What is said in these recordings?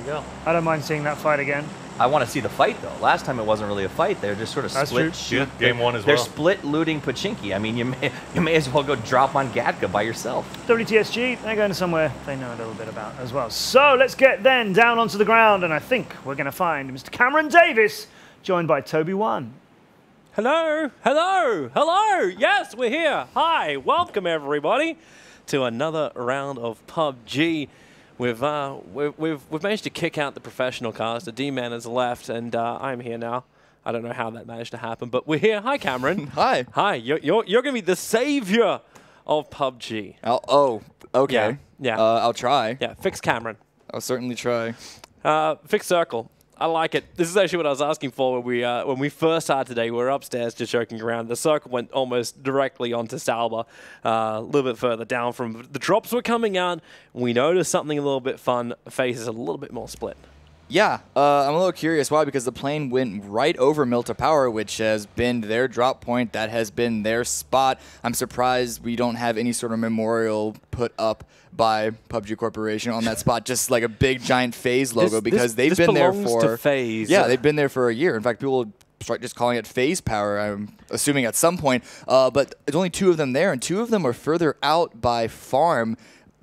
you go. I don't mind seeing that fight again. I want to see the fight, though. Last time it wasn't really a fight. They're just sort of split shoot. Yeah, game one as well. They're split looting Pachinki. I mean, you may as well go drop on Gatka by yourself. WTSG, they're going to somewhere they know a little bit about as well. So let's get then down onto the ground, and I think we're going to find Mr. Cameron Davis, joined by Toby One. Hello, hello, hello. Yes, we're here. Hi, welcome everybody to another round of PUBG. We've managed to kick out the professional cast. The D-Man has left, and I'm here now. I don't know how that managed to happen, but we're here. Hi, Cameron. Hi. Hi. You're going to be the savior of PUBG. Oh, okay. Yeah. I'll try. Yeah. Fix Cameron. I'll certainly try. Fix Circle. I like it. This is actually what I was asking for when we first started today. We were upstairs just joking around. The circle went almost directly onto Salba, a little bit further down from the drops were coming out. We noticed something a little bit fun. Faces a little bit more split. Yeah, I'm a little curious why, because the plane went right over Milta Power, which has been their drop point. That has been their spot. I'm surprised we don't have any sort of memorial put up by PUBG Corporation on that spot, just like a big giant FaZe logo, because they've been there for FaZe. Yeah, they've been there for a year. In fact, people start just calling it FaZe Power, I'm assuming at some point. But there's only 2 of them there, and 2 of them are further out by farm.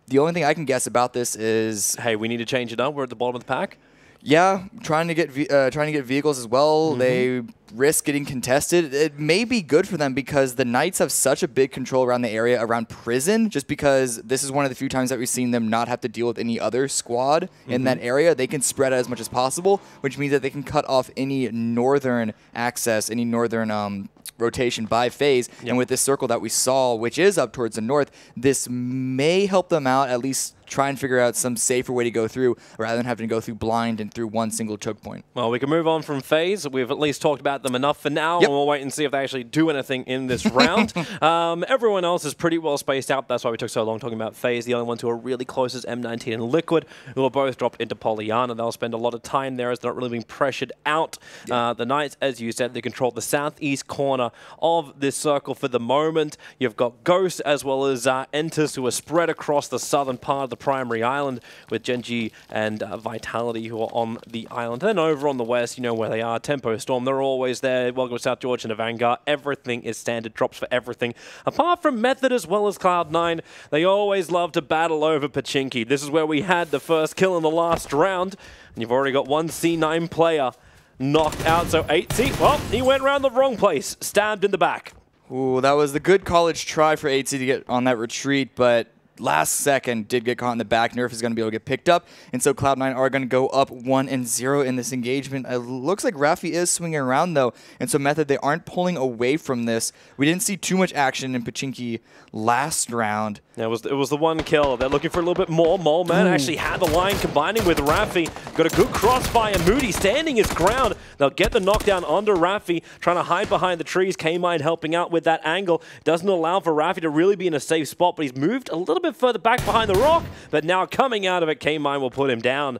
The only thing I can guess about this is, hey, we need to change it up. We're at the bottom of the pack. Yeah, trying to get vehicles as well. They risk getting contested. It may be good for them because the Knights have such a big control around the area around prison, just because this is one of the few times that we've seen them not have to deal with any other squad in that area. They can spread out as much as possible, which means that they can cut off any northern access, any northern rotation by FaZe. Yep. And with this circle that we saw, which is up towards the north, this may help them out, at least try and figure out some safer way to go through rather than having to go through blind and through one single choke point. Well, we can move on from FaZe. We've at least talked about them enough for now, and we'll wait and see if they actually do anything in this round. Everyone else is pretty well spaced out. That's why we took so long talking about FaZe. The only ones who are really close is M19 and Liquid, who are both dropped into Pollyanna. They'll spend a lot of time there as they're not really being pressured out. The Knights, as you said, they control the southeast corner of this circle for the moment. You've got Ghost as well as Entus, who are spread across the southern part of the primary island, with Genji and Vitality, who are on the island. And then over on the west, you know where they are. Tempo Storm, they're always there. Welcome to South George and the Vanguard. Everything is standard drops for everything. Apart from Method as well as Cloud9, they always love to battle over Pachinki. This is where we had the first kill in the last round. And you've already got one C9 player knocked out. So 8C, well, he went around the wrong place. Stabbed in the back. Ooh, that was the good college try for 8C to get on that retreat, but last second did get caught in the back. Nerf is going to be able to get picked up, and so Cloud9 are going to go up 1-0 in this engagement. It looks like Raffi is swinging around, though, and so Method, they aren't pulling away from this. We didn't see too much action in Pachinki last round. Yeah, it was the one kill. They're looking for a little bit more. Moleman actually had the line combining with Raffi. Got a good crossfire. Moody standing his ground. They'll get the knockdown onto Raffi, trying to hide behind the trees. K-Mine helping out with that angle. Doesn't allow for Raffi to really be in a safe spot, but he's moved a little bit further back behind the rock, but now coming out of it, K-Mine will put him down.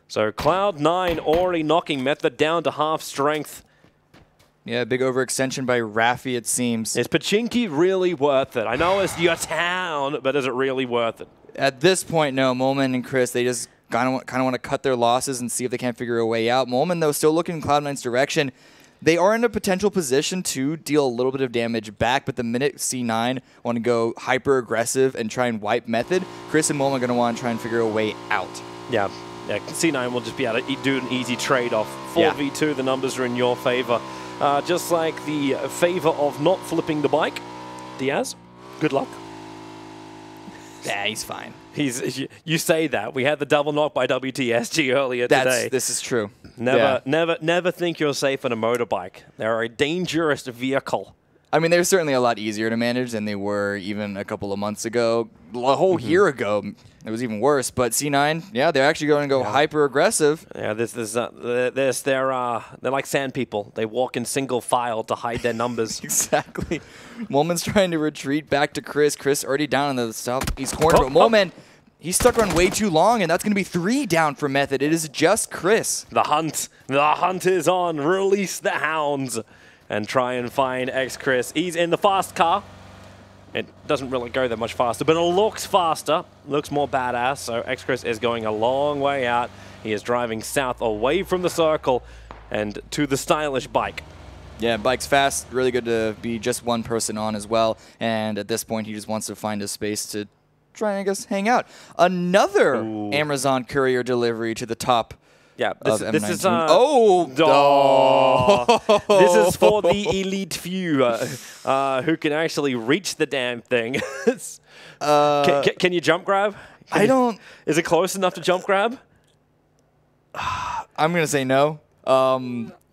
So Cloud9 already knocking Method down to half strength. Yeah, big overextension by Raffi, it seems. Is Pachinki really worth it? I know it's your town, but is it really worth it? At this point, no. Molman and Chris, they just kind of want to cut their losses and see if they can't figure a way out. Molman, though, still looking in Cloud9's direction. They are in a potential position to deal a little bit of damage back, but the minute C9 want to go hyper-aggressive and try and wipe Method, Chris and Molman are going to want to try and figure a way out. Yeah, C9 will just be able to do an easy trade-off. 4v2, the numbers are in your favor. Just like the favor of not flipping the bike. Diaz, good luck. Yeah, he's fine. You say that. We had the double knock by WTSG earlier today. This is true. Never think you're safe on a motorbike. They're a dangerous vehicle. I mean, they're certainly a lot easier to manage than they were even a couple of months ago. A whole year ago, it was even worse. But C9, yeah, they're actually going to go hyper-aggressive. Yeah, they're like sand people. They walk in single file to hide their numbers. Exactly. Molman's trying to retreat back to Chris. Chris already down in the southeast corner. But Molman, he's stuck around way too long, and that's going to be 3 down for Method. It is just Chris. The hunt is on. Release the hounds. And try and find X-Chris. He's in the fast car. It doesn't really go that much faster, but it looks faster. Looks more badass, so X-Chris is going a long way out. He is driving south away from the circle and to the stylish bike. Yeah, bike's fast. Really good to be just one person on as well. And at this point, he just wants to find a space to try and, I guess, hang out. Another Amazon courier delivery to the top. Yeah, this is oh, this is for the elite few who can actually reach the damn thing. Can you jump grab? I don't. Is it close enough to jump grab? I'm gonna say no.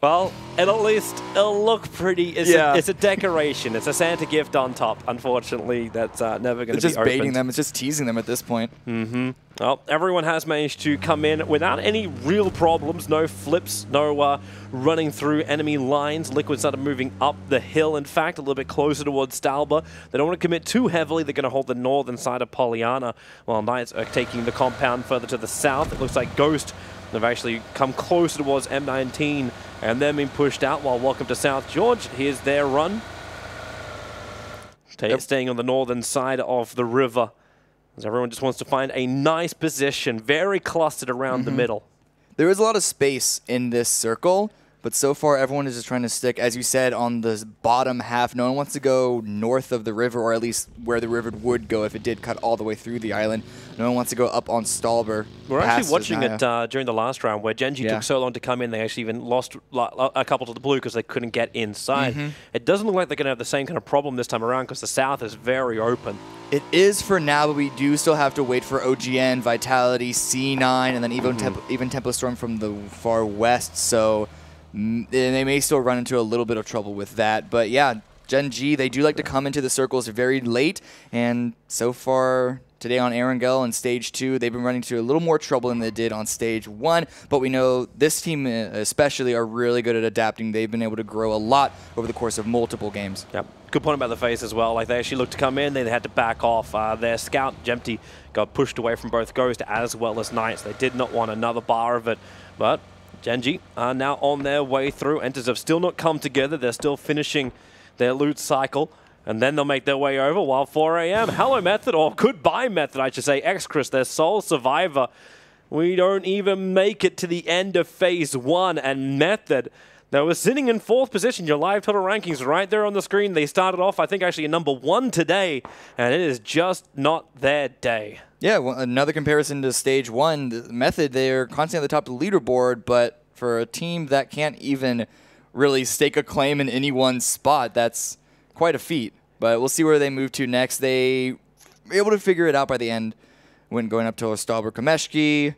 Well, at least it'll look pretty. It's a decoration. It's a Santa gift on top. Unfortunately, that's never going to be opened. It's just baiting them. It's just teasing them at this point. Mm-hmm. Well, everyone has managed to come in without any real problems. No flips, no running through enemy lines. Liquid started moving up the hill, in fact, a little bit closer towards Stalba. They don't want to commit too heavily. They're going to hold the northern side of Pollyanna, while Knights are taking the compound further to the south. It looks like Ghost have actually come closer towards M19 and then being pushed out, while Welcome to South George. Here's their run. Staying on the northern side of the river, as everyone just wants to find a nice position, very clustered around the middle. There is a lot of space in this circle, but so far everyone is just trying to stick, as you said, on the bottom half. No one wants to go north of the river, or at least where the river would go if it did cut all the way through the island. No one wants to go up on Stalber. We're actually watching it during the last round, where Genji took so long to come in, they actually even lost a couple to the blue because they couldn't get inside. It doesn't look like they're going to have the same kind of problem this time around, because the south is very open. It is for now, but we do still have to wait for OGN, Vitality, C9, and then even Tempo Storm from the far west, so they may still run into a little bit of trouble with that. But yeah, Gen G, they do like to come into the circles very late, and so far today on Erangel and Stage 2, they've been running into a little more trouble than they did on Stage 1, but we know this team especially are really good at adapting. They've been able to grow a lot over the course of multiple games. Yep. Good point about the phase as well. Like, they actually looked to come in, they had to back off. Their scout, Jempty, got pushed away from both Ghost as well as Knights. They did not want another bar of it, but Genji are now on their way through. Enters have still not come together. They're still finishing their loot cycle, and then they'll make their way over, while 4 AM, hello Method, or goodbye Method, I should say, X-Chris, their sole survivor. We don't even make it to the end of Phase 1, and Method, they were sitting in 4th position. Your live total rankings right there on the screen. They started off, I think, actually at number 1 today, and it is just not their day. Yeah, well, another comparison to Stage 1, the Method, they're constantly at the top of the leaderboard, but for a team that can't even really stake a claim in any one spot, that's quite a feat. But we'll see where they move to next. They were able to figure it out by the end when going up to Stalber Kameshki.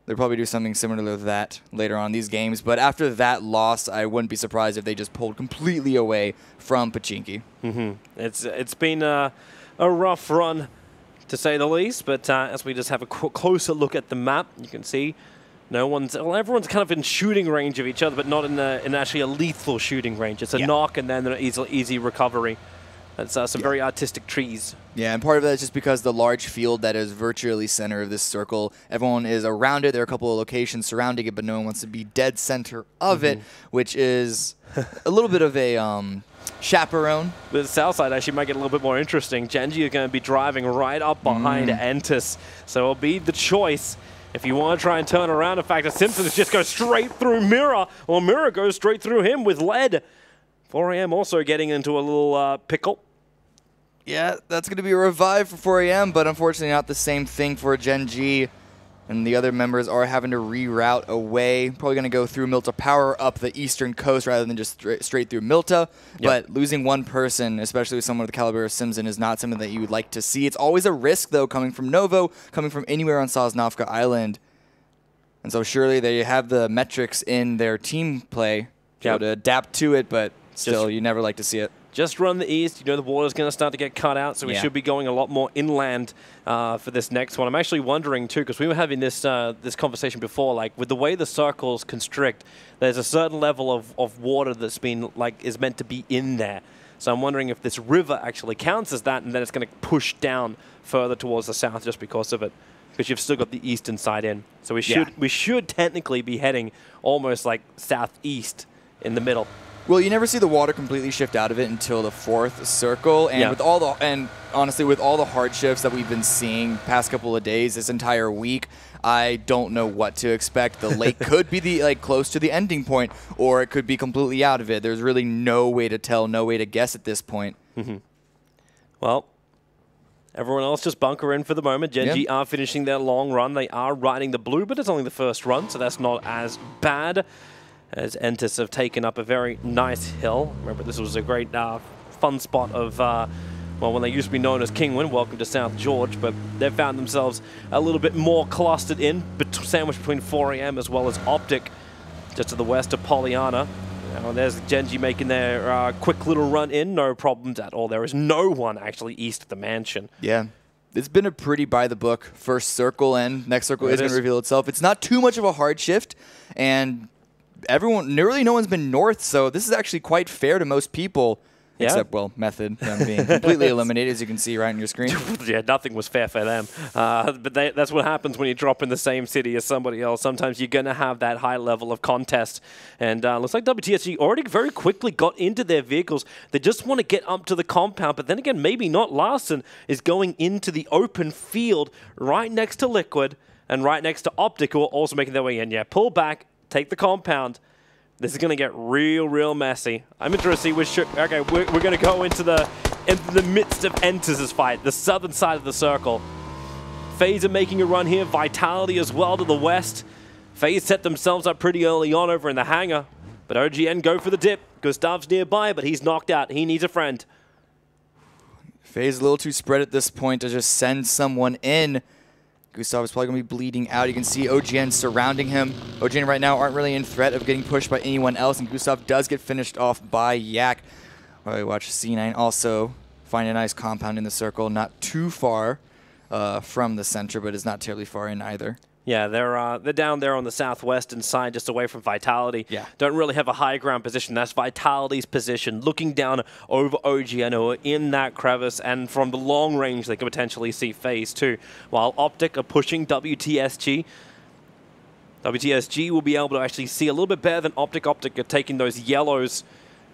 They'll probably do something similar to that later on in these games. But after that loss, I wouldn't be surprised if they just pulled completely away from Pachinki. It's been a rough run, to say the least. But as we just have a closer look at the map, you can see everyone's kind of in shooting range of each other, but not in actually a lethal shooting range. It's a knock and then an easy recovery. That's some very artistic trees. Yeah, and part of that is just because the large field that is virtually center of this circle, everyone is around it. There are a couple of locations surrounding it, but no one wants to be dead center of it, which is a little bit of a chaperone. The south side actually might get a little bit more interesting. Genji is going to be driving right up behind Entus, so it'll be the choice. If you want to try and turn around, in fact, the Simpsons just go straight through Mirror, or Mirror goes straight through him with lead. 4 AM also getting into a little pickle. Yeah, that's going to be a revive for 4 AM, but unfortunately not the same thing for Gen G. And the other members are having to reroute away. Probably going to go through Milta Power up the eastern coast rather than just straight through Milta. But losing one person, especially with someone of the caliber of Simpson, is not something that you would like to see. It's always a risk, though, coming from Novo, coming from anywhere on Sosnovka Island. And so surely they have the metrics in their team play to adapt to it, but still, you never like to see it. Just run the east. You know the water's going to start to get cut out, so we should be going a lot more inland for this next one. I'm actually wondering, too, because we were having this this conversation before, like, with the way the circles constrict, there's a certain level of water that's been, like, is meant to be in there. So I'm wondering if this river actually counts as that, and then it's going to push down further towards the south just because of it. Because you've still got the eastern side in. So we should technically be heading almost like southeast in the middle. Well, you never see the water completely shift out of it until the 4th circle, and with all the honestly, with all the hardships that we've been seeing past couple of days, this entire week, I don't know what to expect. The lake could be close to the ending point, or it could be completely out of it. There's really no way to tell, no way to guess at this point. Well, everyone else just bunker in for the moment. Genji are finishing their long run. They are riding the blue, but it's only the first run, so that's not as bad. As Entis have taken up a very nice hill. Remember, this was a great fun spot of, well, when they used to be known as Kingwin, welcome to South George, but they've found themselves a little bit more clustered in, sandwiched between 4 AM as well as Optic, just to the west of Pollyanna. Now, there's Genji making their quick little run in, no problems at all. There is no one actually east of the mansion. Yeah. It's been a pretty by-the-book first circle, and next circle is going to reveal itself. It's not too much of a hard shift, and really no one's been north, so this is actually quite fair to most people. Except, well, Method, them being completely eliminated, as you can see right on your screen. Yeah, nothing was fair for them. But that's what happens when you drop in the same city as somebody else. Sometimes you're going to have that high level of contest. And looks like WTSG already very quickly got into their vehicles. They just want to get up to the compound. But then again, maybe not. Larson is going into the open field right next to Liquid and right next to Optic, who are also making their way in. Yeah, pull back, take the compound. This is going to get real messy. I'm interested to see which... Okay, we're going to go into the midst of Entis' fight, the southern side of the circle. FaZe are making a run here. Vitality as well to the west. FaZe set themselves up pretty early on over in the hangar. But OGN go for the dip. Gustav's nearby, but he's knocked out. He needs a friend. FaZe a little too spread at this point to just send someone in. Gustav is probably going to be bleeding out. You can see OGN surrounding him. OGN right now aren't really in threat of getting pushed by anyone else, and Gustav does get finished off by Yak. While we watch C9 also find a nice compound in the circle, not too far from the center, but is not terribly far in either. Yeah, they're down there on the southwestern side, just away from Vitality. Yeah. Don't really have a high ground position. That's Vitality's position, looking down over OGN, who are in that crevice, and from the long range, they could potentially see FaZe too. While Optic are pushing WTSG. WTSG will be able to actually see a little bit better than Optic. Optic are taking those yellows,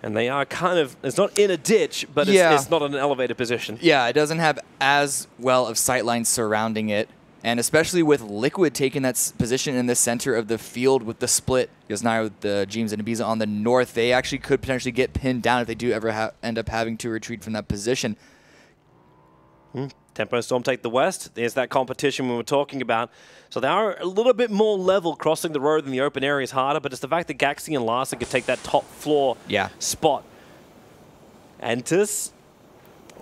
and they are kind of, it's not in a ditch, but it's not in an elevated position. Yeah, it doesn't have as well of sightlines surrounding it. And especially with Liquid taking that position in the center of the field with the split, because now with the James and Ibiza on the north, they actually could potentially get pinned down if they do ever end up having to retreat from that position. Tempo Storm take the west. There's that competition we were talking about. So they are a little bit more level. Crossing the road in the open area is harder, but it's the fact that Gaxi and Larson could take that top floor spot. Entis,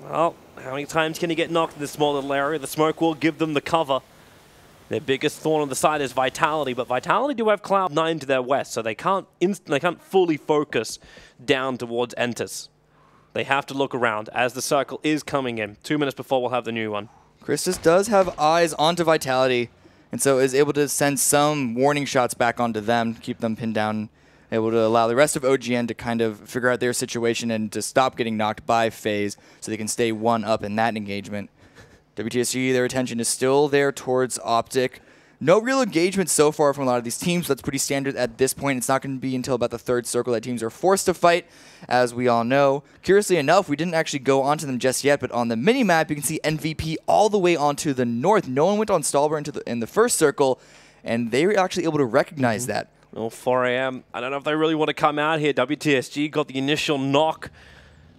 well, how many times can he get knocked in this small little area? The smoke will give them the cover. Their biggest thorn on the side is Vitality, but Vitality do have Cloud9 to their west, so they can't fully focus down towards Entis. They have to look around as the circle is coming in. 2 minutes before we'll have the new one. Christus does have eyes onto Vitality, and so is able to send some warning shots back onto them, keep them pinned down, able to allow the rest of OGN to kind of figure out their situation and to stop getting knocked by FaZe so they can stay one up in that engagement. WTSG, their attention is still there towards Optic. No real engagement so far from a lot of these teams. That's pretty standard at this point. It's not going to be until about the third circle that teams are forced to fight, as we all know. Curiously enough, we didn't actually go onto them just yet, but on the mini-map, you can see MVP all the way onto the north. No one went on Stallbar in the first circle, and they were actually able to recognize that. Well, 4 AM. I don't know if they really want to come out here. WTSG got the initial knock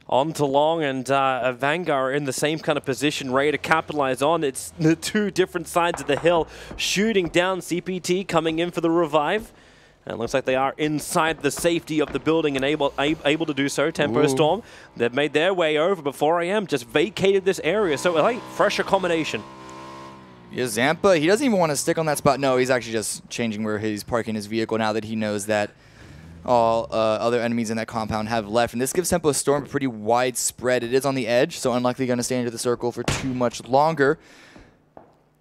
onto Long, and Vanguard are in the same kind of position, ready to capitalize on. It's the two different sides of the hill, shooting down CPT, coming in for the revive. And it looks like they are inside the safety of the building and able to do so. Tempo Storm, they've made their way over, but 4 AM just vacated this area. So, like, fresh accommodation. Yeah, Zampa, he doesn't even want to stick on that spot. No, he's actually just changing where he's parking his vehicle now that he knows that all other enemies in that compound have left. And this gives Tempo Storm a pretty wide spread. It is on the edge, so unlikely going to stay into the circle for too much longer.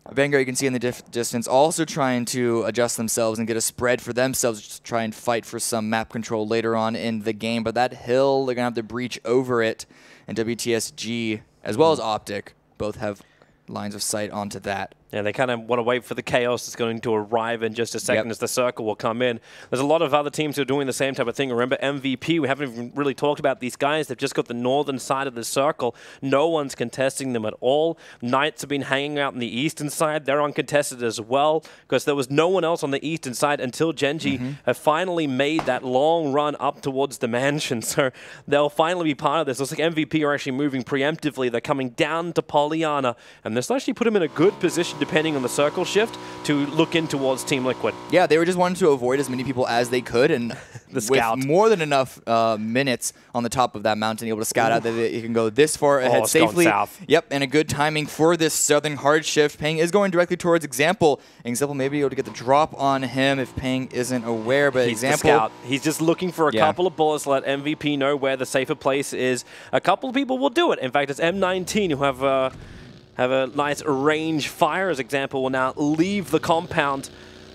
Vanguard, you can see in the distance, also trying to adjust themselves and get a spread for themselves to try and fight for some map control later on in the game. But that hill, they're going to have to breach over it. And WTSG, as well as Optic, both have lines of sight onto that. Yeah, they kind of want to wait for the chaos that's going to arrive in just a second as the circle will come in. There's a lot of other teams who are doing the same type of thing. Remember MVP, we haven't even really talked about these guys. They've just got the northern side of the circle. No one's contesting them at all. Knights have been hanging out on the eastern side. They're uncontested as well because there was no one else on the eastern side until Genji have finally made that long run up towards the mansion. So they'll finally be part of this. Looks like MVP are actually moving preemptively. They're coming down to Pollyanna, and this actually put them in a good position depending on the circle shift to look in towards Team Liquid. Yeah, they were just wanting to avoid as many people as they could, and the scout. with more than enough minutes on the top of that mountain, able to scout out that you can go this far ahead safely. South. Yep, and a good timing for this southern hard shift. Peng is going directly towards Example. Example may be able to get the drop on him if Peng isn't aware, but He's Example... the scout. He's just looking for a couple of bullets to let MVP know where the safer place is. A couple of people will do it. In fact, it's M19 who have a nice range fire. As Example will now leave the compound.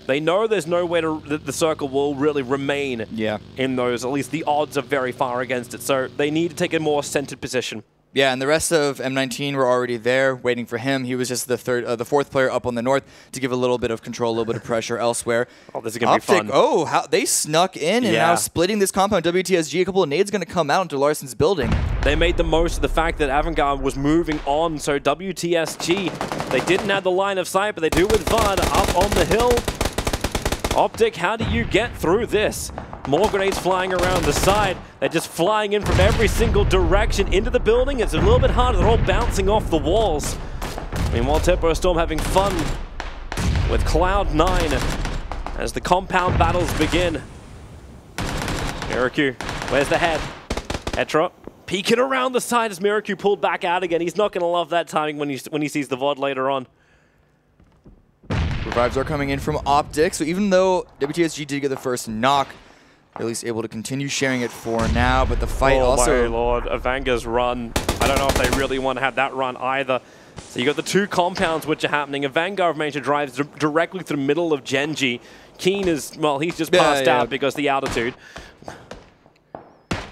They know there's nowhere the circle will really remain in those. At least the odds are very far against it. So they need to take a more centered position. Yeah, and the rest of M19 were already there waiting for him. He was just the fourth player up on the north to give a little bit of control, a little bit of pressure elsewhere. Oh, this is going to be fun. Oh, how they snuck in and now splitting this compound. WTSG, a couple of nades going to come out into Larson's building. They made the most of the fact that Avantgarde was moving on, so WTSG, they didn't have the line of sight, but they do with VUD up on the hill. Optic, how do you get through this? More grenades flying around the side. They're just flying in from every single direction into the building. It's a little bit harder. They're all bouncing off the walls. Meanwhile, Tempo Storm having fun with Cloud9 as the compound battles begin. Miraku, where's the head? Hetra peeking around the side as Miraku pulled back out again. He's not going to love that timing when he sees the VOD later on. Revives are coming in from Optic, so even though WTSG did get the first knock, they're at least able to continue sharing it for now, but the fight also... Oh my lord, Avanga's run. I don't know if they really want to have that run either. So you got the two compounds which are happening. Avangard managed to drive directly through the middle of Genji. Keen is, well, he's just passed out because of the altitude.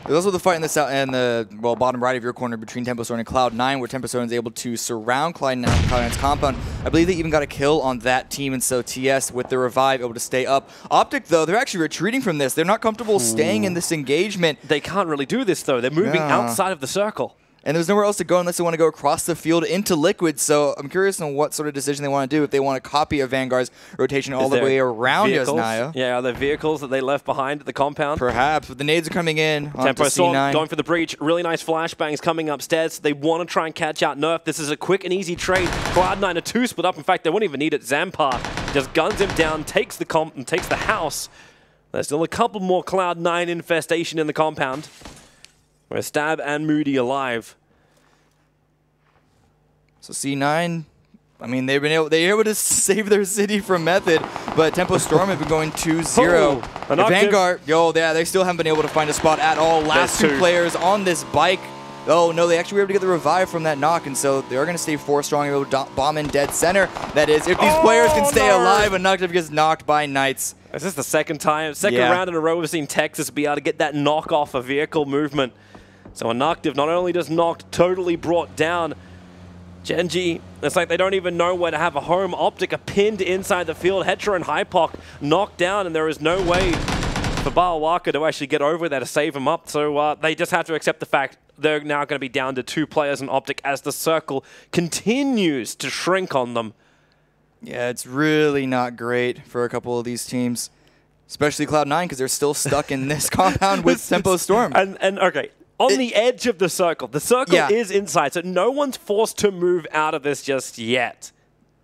There's also the fight in the bottom right of your corner between Tempo Storm and Cloud9, where Tempo Storm is able to surround Cloud9's compound. I believe they even got a kill on that team, and so TS with the revive able to stay up. Optic, though, they're actually retreating from this. They're not comfortable staying in this engagement. They can't really do this, though. They're moving outside of the circle. And there's nowhere else to go unless they want to go across the field into Liquid. So I'm curious on what sort of decision they want to do if they want to copy a Vanguard's rotation all the way around Yasnaya. Yeah, are there vehicles that they left behind at the compound? Perhaps, but the nades are coming in. Tempo Storm going for the breach. Really nice flashbangs coming upstairs. They want to try and catch out Nerf. This is a quick and easy trade. Cloud9 are two split up. In fact, they won't even need it. Zampar just guns him down, takes the comp and takes the house. There's still a couple more Cloud9 infestation in the compound. Where Stab and Moody alive. So C9, I mean, they're able to save their city from Method, but Tempo Storm have been going 2-0. Vanguard, they still haven't been able to find a spot at all. Last two players on this bike. Oh, no, they actually were able to get the revive from that knock, and so they're going to stay 4 strong, able to bomb in dead center. That is, if these players can stay alive, and Noctiv gets knocked by Knights. Is this the second round in a row we've seen Texas be able to get that knock off a vehicle movement? So a Noctiv not only just knocked, totally brought down Genji. It's like they don't even know where to have a home. Optic are pinned inside the field. Hetra and Hypoc knocked down, and there is no way for Balwaka to actually get over there to save him up. So they just have to accept the fact they're now going to be down to 2 players in Optic as the circle continues to shrink on them. Yeah, it's really not great for a couple of these teams, especially Cloud9, because they're still stuck in this compound with Tempo Storm. And okay. On the edge of the circle. The circle is inside, so no one's forced to move out of this just yet.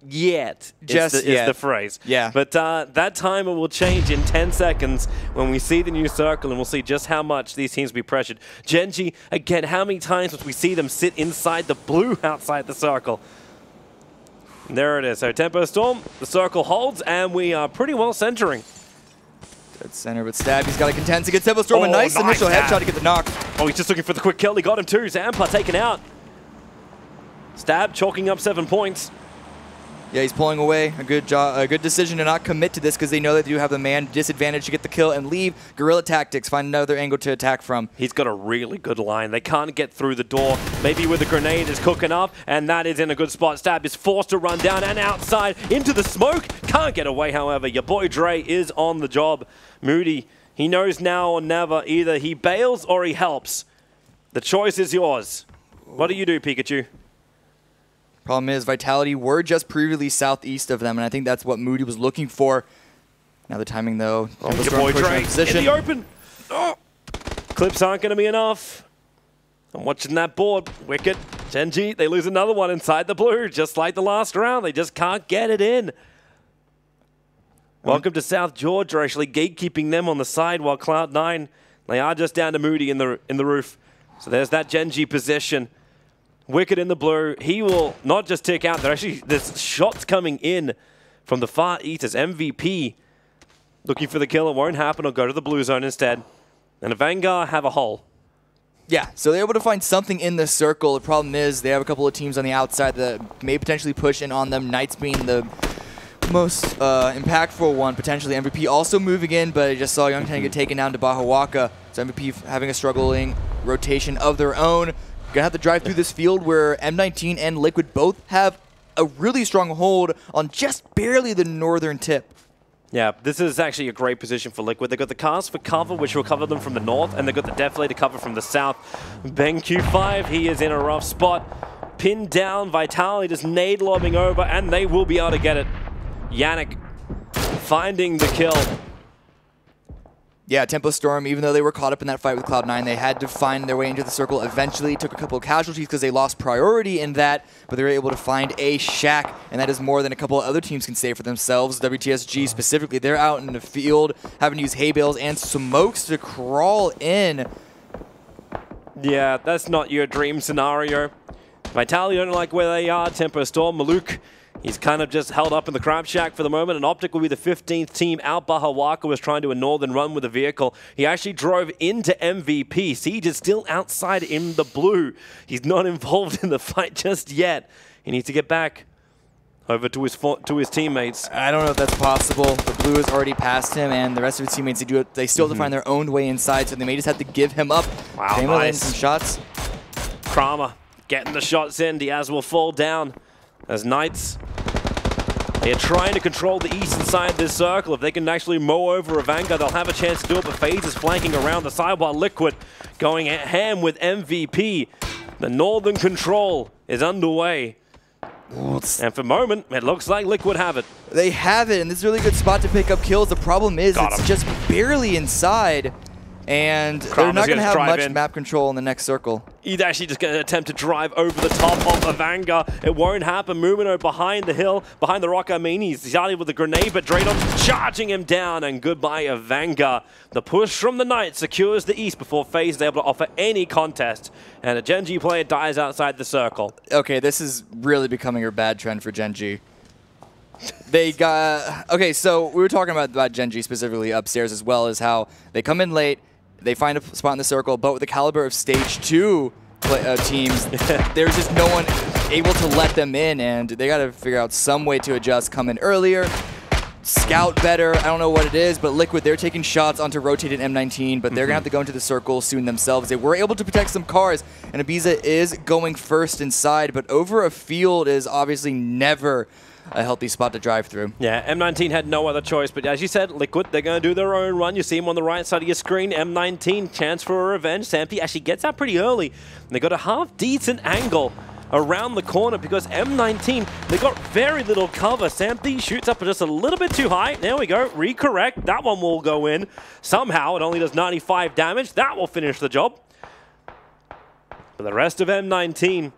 Is the phrase. Yeah. But that timer will change in 10 seconds when we see the new circle, and we'll see just how much these teams will be pressured. Genji, again, how many times must we see them sit inside the blue outside the circle? And there it is. So Tempo Storm, the circle holds, and we are pretty well centering. Dead center, but Stab, he's got to contend to get Tempo Storm. A nice initial headshot to get the knock. Oh, he's just looking for the quick kill. He got him too. Zampa taken out. Stab chalking up 7 points. Yeah, he's pulling away. A good decision to not commit to this because they know they do have the man disadvantage to get the kill and leave. Guerrilla tactics, find another angle to attack from. He's got a really good line. They can't get through the door. Maybe with the grenade is cooking up, and that is in a good spot. Stab is forced to run down and outside into the smoke. Can't get away, however. Your boy Dre is on the job. Moody, he knows now or never. Either he bails or he helps. The choice is yours. What do you do, Pikachu? Problem is, Vitality were just previously southeast of them, and I think that's what Moody was looking for. Now the timing, though. Oh, your boy Dre in the open. Oh. Clips aren't going to be enough. I'm watching that board. Wicked. Genji, they lose another one inside the blue, just like the last round. They just can't get it in. Welcome to South Georgia, actually gatekeeping them on the side while Cloud9, they are just down to Moody in the roof. So there's that Genji position. Wicked in the blue. He will not just tick out. There's shots coming in from the far east as MVP. Looking for the kill. It won't happen. He'll go to the blue zone instead. And the Vanguard have a hole. Yeah, so they're able to find something in the circle. The problem is they have a couple of teams on the outside that may potentially push in on them. Knights being the most impactful one, potentially. MVP also moving in, but I just saw Youngtan get taken down to Bahawaka. So MVP having a struggling rotation of their own. Gonna have to drive through this field where M19 and Liquid both have a really strong hold on just barely the northern tip. Yeah, this is actually a great position for Liquid. They've got the cars for cover, which will cover them from the north, and they've got the deflator cover from the south. Ben Q5, he is in a rough spot. Pinned down, Vitality just nade lobbing over, and they will be able to get it. Yannick finding the kill. Yeah, Tempo Storm, even though they were caught up in that fight with Cloud9, they had to find their way into the circle eventually. Took a couple of casualties because they lost priority in that, but they were able to find a shack, and that is more than a couple of other teams can say for themselves. WTSG specifically, they're out in the field having to use hay bales and smokes to crawl in. Yeah, that's not your dream scenario. Vitality don't like where they are. Tempo Storm, Maluk, he's kind of just held up in the crab shack for the moment, and Optic will be the 15th team out. Bahawaka was trying to a northern run with a vehicle. He actually drove into MVP. Siege is still outside in the blue. He's not involved in the fight just yet. He needs to get back over to his teammates. I don't know if that's possible. The blue has already passed him, and the rest of his teammates, they still have to find their own way inside, so they may just have to give him up. Wow, nice. Some shots. Kramer getting the shots in. Diaz will fall down as Knights, they are trying to control the east side of this circle. If they can actually mow over a Vanguard, they'll have a chance to do it, but FaZe is flanking around the side while Liquid going ham with MVP. The northern control is underway. And for the moment, it looks like Liquid have it. They have it, and this is a really good spot to pick up kills. The problem is it's just barely inside, and they're not going to have much map control in the next circle. He's actually just going to attempt to drive over the top of a Vanguard. It won't happen. Mumino behind the hill, behind the rock. I mean, he's starting with the grenade, but Draydon charging him down, and goodbye a Vanguard. The push from the Knight secures the east before FaZe is able to offer any contest, and a Genji player dies outside the circle. Okay, this is really becoming a bad trend for Genji. They got... Okay, so we were talking about Genji specifically upstairs, as well as how they come in late, they find a spot in the circle, but with the caliber of Stage 2 teams, there's just no one able to let them in, and they got to figure out some way to adjust, come in earlier, scout better. I don't know what it is, but Liquid, they're taking shots onto rotated M19, but they're going to have to go into the circle soon themselves. They were able to protect some cars, and Ibiza is going first inside, but over a field is obviously never a healthy spot to drive through. Yeah, M19 had no other choice, but as you said, Liquid, they're going to do their own run. You see him on the right side of your screen. M19, chance for a revenge. Sampy actually gets out pretty early. And they got a half-decent angle around the corner because M19, they got very little cover. Sampy shoots up just a little bit too high. There we go. Recorrect. That one will go in. Somehow, it only does 95 damage. That will finish the job. For the rest of M19,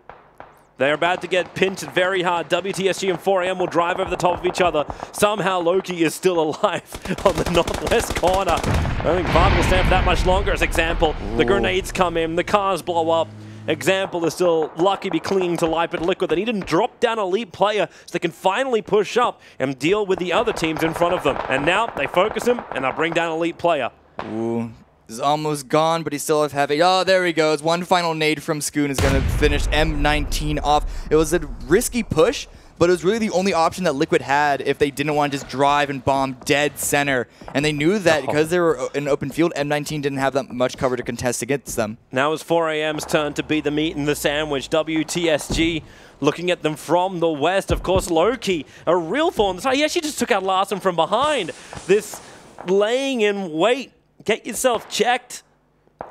they're about to get pinched very hard. WTSG and 4AM will drive over the top of each other. Somehow Loki is still alive on the northwest corner. I don't think Vardy will stand for that much longer as Example. The grenades come in, the cars blow up. Example is still lucky to be clinging to life, but Liquid, they need to drop down a lead player so they can finally push up and deal with the other teams in front of them. And now they focus him and they'll bring down a lead player. Ooh. Is almost gone, but he still have it. Oh, there he goes. One final nade from Scoon is going to finish M19 off. It was a risky push, but it was really the only option that Liquid had if they didn't want to just drive and bomb dead center. And they knew that because they were in open field, M19 didn't have that much cover to contest against them. Now it's 4AM's turn to be the meat and the sandwich. WTSG looking at them from the west. Of course, Loki, a real thorn. He actually just took out Larson from behind. This laying in wait. Get yourself checked.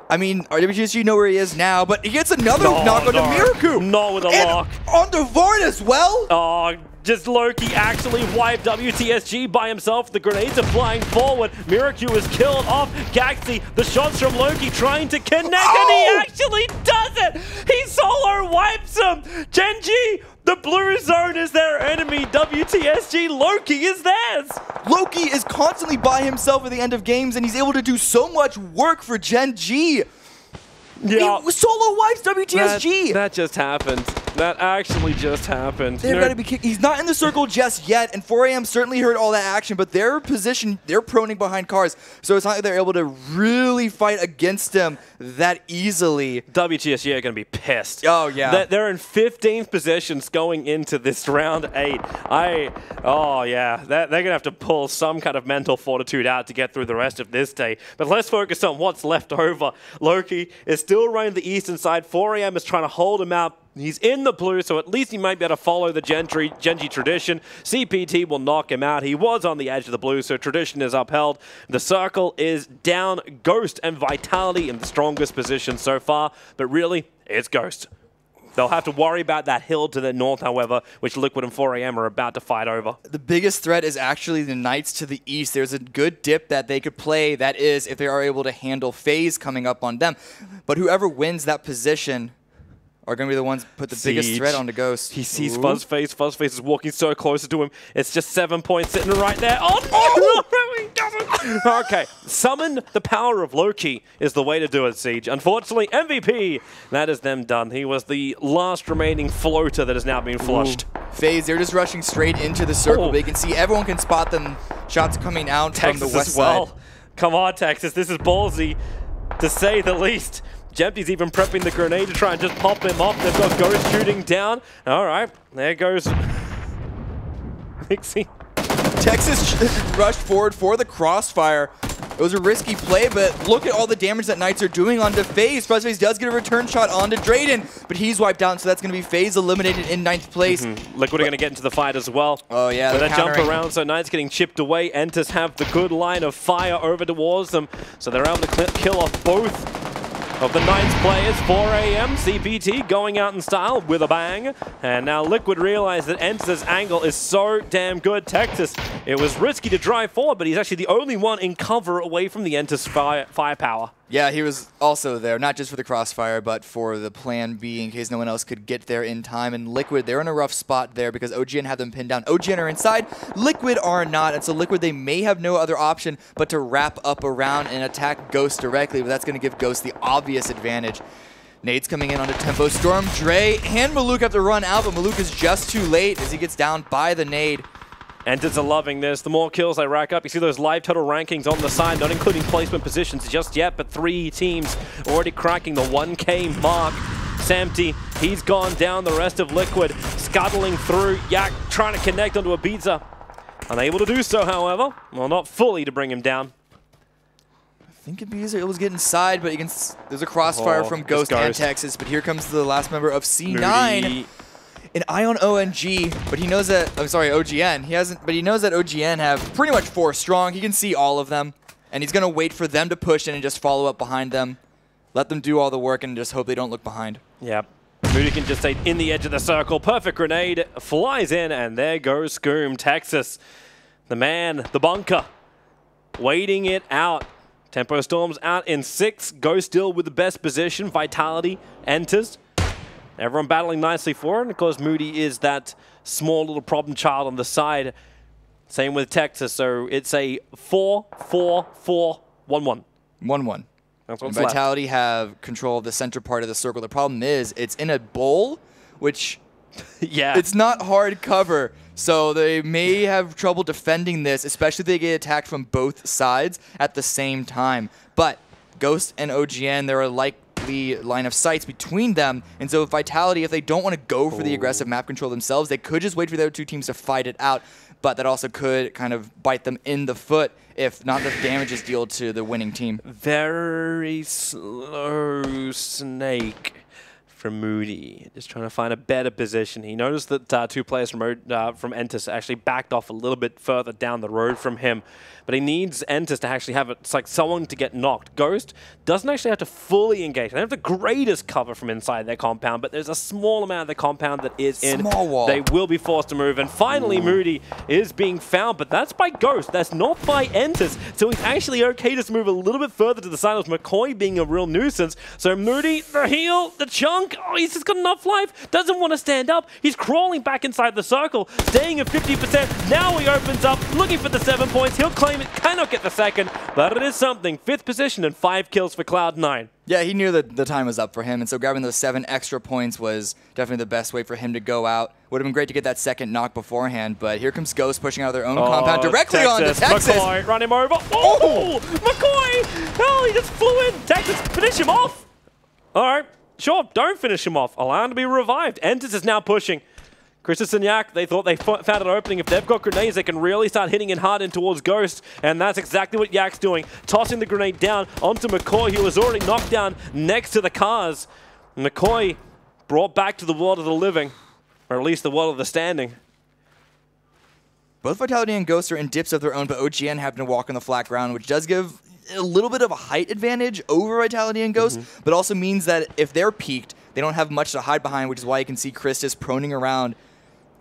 I mean, RWTSG know where he is now, but he gets another knock onto Miraku. Not with a lock. On the Vard as well. Oh, just Loki actually wiped WTSG by himself. The grenades are flying forward. Miraku is killed off. Gaxi, the shots from Loki trying to connect, and he actually does it. He solo wipes him. Genji, the blue zone is their enemy. WTSG, Loki is theirs. Loki is constantly by himself at the end of games, and he's able to do so much work for Gen G. Yeah. He solo wipes WTSG. That just happened. That actually just happened. They've got to be kicked. He's not in the circle just yet, and 4AM certainly heard all that action, but their position, they're proning behind cars, so it's not like they're able to really fight against him that easily. WTSG are going to be pissed. Oh, yeah. They're in 15th positions going into this round 8. Oh, yeah. They're going to have to pull some kind of mental fortitude out to get through the rest of this day. But let's focus on what's left over. Loki is still running the eastern side. 4AM is trying to hold him out. He's in the blue, so at least he might be able to follow the Genji tradition. CPT will knock him out. He was on the edge of the blue, so tradition is upheld. The circle is down. Ghost and Vitality in the strongest position so far, but really, it's Ghost. They'll have to worry about that hill to the north, however, which Liquid and 4AM are about to fight over. The biggest threat is actually the Knights to the east. There's a good dip that they could play, that is, if they are able to handle FaZe coming up on them. But whoever wins that position are going to be the ones who put the biggest threat onto Ghost. He sees Fuzzface. Fuzzface is walking so closer to him. It's just 7 points sitting right there. Oh, no, he doesn't. Okay, summon the power of Loki is the way to do it, Siege. Unfortunately, MVP, that is them done. He was the last remaining floater that has now been flushed. FaZe, they're just rushing straight into the circle. They can see everyone can spot them. Shots coming out Texas from the west as well. side. Come on, Texas. This is ballsy, to say the least. Jempty's even prepping the grenade to try and just pop him off. They've got Ghost shooting down. All right, there goes Mixie. Texas rushed forward for the crossfire. It was a risky play, but look at all the damage that Knights are doing onto FaZe. FaZe does get a return shot onto Drayden, but he's wiped out, so that's going to be FaZe eliminated in 9th place. Liquid are going to get into the fight as well. Oh, yeah. With that jump around, so Knights getting chipped away. Enters have the good line of fire over towards them, so they're able to kill off both of the Knights players. 4AM, CPT going out in style with a bang. And now Liquid realize that Enter's angle is so damn good. Texas, it was risky to drive forward, but he's actually the only one in cover away from the Enter's firepower. Yeah, he was also there, not just for the crossfire, but for the plan B in case no one else could get there in time. And Liquid, they're in a rough spot there because OGN have them pinned down. OGN are inside, Liquid are not, and so Liquid, they may have no other option but to wrap up around and attack Ghost directly, but that's going to give Ghost the obvious advantage. Nades coming in onto Tempo Storm. Dre and Maluk have to run out, but Maluk is just too late as he gets down by the nade. Enters are loving this. The more kills they rack up, you see those live total rankings on the side, not including placement positions just yet, but 3 teams already cracking the 1K mark. Samty, he's gone down. The rest of Liquid scuttling through. Yak trying to connect onto Ibiza. Unable to do so, however. Well, not fully to bring him down. I think Ibiza able to get inside, but there's a crossfire from Ghost and Texas, but here comes the last member of C9. Moody. An eye on ONG, but he knows that, I'm sorry, OGN. He knows that OGN have pretty much 4 strong. He can see all of them, and he's going to wait for them to push in and just follow up behind them. Let them do all the work and just hope they don't look behind. Yep. Moody can just stay in the edge of the circle. Perfect grenade flies in, and there goes Scoom. Texas, the man, the bunker, waiting it out. Tempo Storm's out in 6. Ghost still with the best position. Vitality enters. Everyone battling nicely for it, and of course Moody is that small little problem child on the side. Same with Texas, so it's a 4-4-4-1-1. 1-1. That's what's Vitality left. have control of the center part of the circle. The problem is it's in a bowl, which yeah, it's not hard cover, so they may have trouble defending this, especially if they get attacked from both sides at the same time. But Ghost and OGN, they're like friendly line of sights between them. And so Vitality, if they don't want to go for the aggressive map control themselves, they could just wait for the other two teams to fight it out. But that also could kind of bite them in the foot if not enough damage is dealt to the winning team. Very slow snake from Moody. Just trying to find a better position. He noticed that two players from Entus actually backed off a little bit further down the road from him. But he needs Entus to actually have it's like someone to get knocked. Ghost doesn't actually have to fully engage. They have the greatest cover from inside their compound, but there's a small amount of the compound that is in. Small wall. They will be forced to move. And finally, Moody is being found, but that's by Ghost. That's not by Entus. So he's actually okay to move a little bit further to the side of McCoy being a real nuisance. So Moody, the heal, the chunk. Oh, he's just got enough life. Doesn't want to stand up. He's crawling back inside the circle, staying at 50%. Now he opens up, looking for the 7 points. He'll claim it, cannot get the second, but it is something. 5th position and 5 kills for Cloud9. Yeah, he knew that the time was up for him, and so grabbing those 7 extra points was definitely the best way for him to go out. Would have been great to get that second knock beforehand, but here comes Ghost pushing out of their own compound directly on to Texas. McCoy, run him over. Oh, McCoy! Oh, he just flew in. Texas, finish him off. All right, sure, don't finish him off. Allow him to be revived. Entus is now pushing. Christus and Yak, they thought they found an opening. If they've got grenades, they can really start hitting it hard in towards Ghost, and that's exactly what Yak's doing. Tossing the grenade down onto McCoy, who was already knocked down next to the cars. McCoy brought back to the world of the living, or at least the world of the standing. Both Vitality and Ghost are in dips of their own, but OGN happen to walk on the flat ground, which does give a little bit of a height advantage over Vitality and Ghost, but also means that if they're peaked, they don't have much to hide behind, which is why you can see Christus proning around.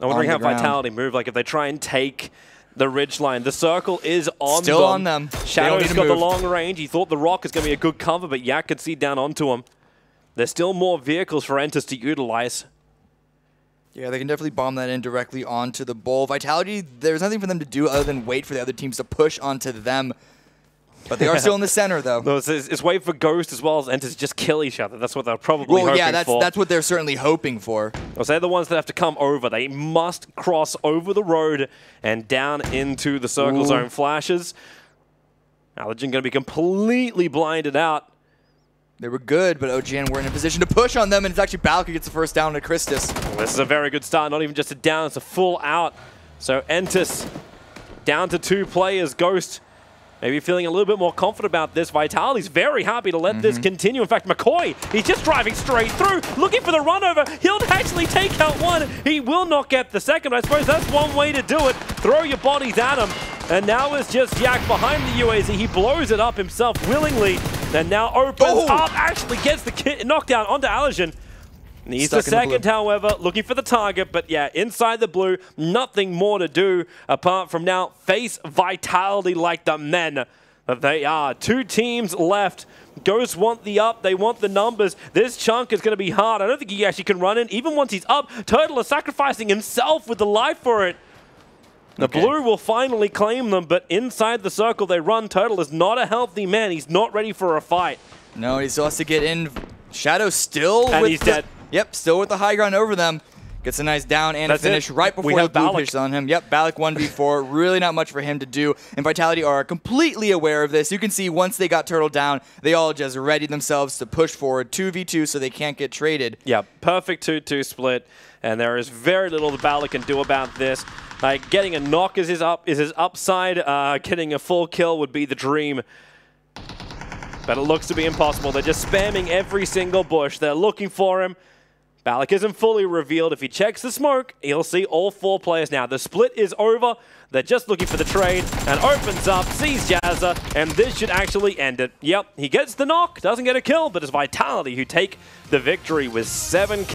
I'm wondering how Vitality move, like if they try and take the ridgeline. The circle is on them. Still on them. Shadow's got the long range. He thought the rock is going to be a good cover, but Yak could see down onto him. There's still more vehicles for Entus to utilize. Yeah, they can definitely bomb that in directly onto the bowl. Vitality, there's nothing for them to do other than wait for the other teams to push onto them. But they are still in the center, though. No, it's wait for Ghost as well as Entus just kill each other. That's what they're probably hoping for. That's what they're certainly hoping for. So they're the ones that have to come over. They must cross over the road and down into the circle zone. Flashes. Allergen going to be completely blinded out. They were good, but OGN were in a position to push on them, and it's actually Balka gets the first down to Christus. Well, this is a very good start. Not even just a down, it's a full out. So Entus down to 2 players. Ghost maybe feeling a little bit more confident about this. Vitality's very happy to let this continue. In fact, McCoy, he's just driving straight through, looking for the run over. He'll actually take out one. He will not get the second. I suppose that's one way to do it. Throw your bodies at him. And now it's just Yak behind the UAZ. He blows it up himself willingly. And now opens up, actually gets the knockdown onto Allergen. Needs the second, however, looking for the target, but yeah, inside the blue, nothing more to do apart from now face Vitality like the men that they are. 2 teams left. Ghosts want the up, they want the numbers. This chunk is going to be hard. I don't think he actually can run in. Even once he's up, Turtle is sacrificing himself with the life for it. The blue will finally claim them, but inside the circle they run. Turtle is not a healthy man. He's not ready for a fight. No, he still has to get in. Shadow still and he's dead. Yep, still with the high ground over them. Gets a nice down and a finish right before the blue pitch on him. Yep, Balak 1v4. Really not much for him to do. And Vitality are completely aware of this. You can see once they got Turtle down, they all just readied themselves to push forward 2v2 so they can't get traded. Yeah, perfect 2-2 split. And there is very little the Balak can do about this. Like getting a knock is his upside. Getting a full kill would be the dream. But it looks to be impossible. They're just spamming every single bush. They're looking for him. Balak isn't fully revealed. If he checks the smoke, he'll see all 4 players now. The split is over. They're just looking for the trade and opens up, sees Jazza, and this should actually end it. Yep, he gets the knock, doesn't get a kill, but it's Vitality who take the victory with 7 kills.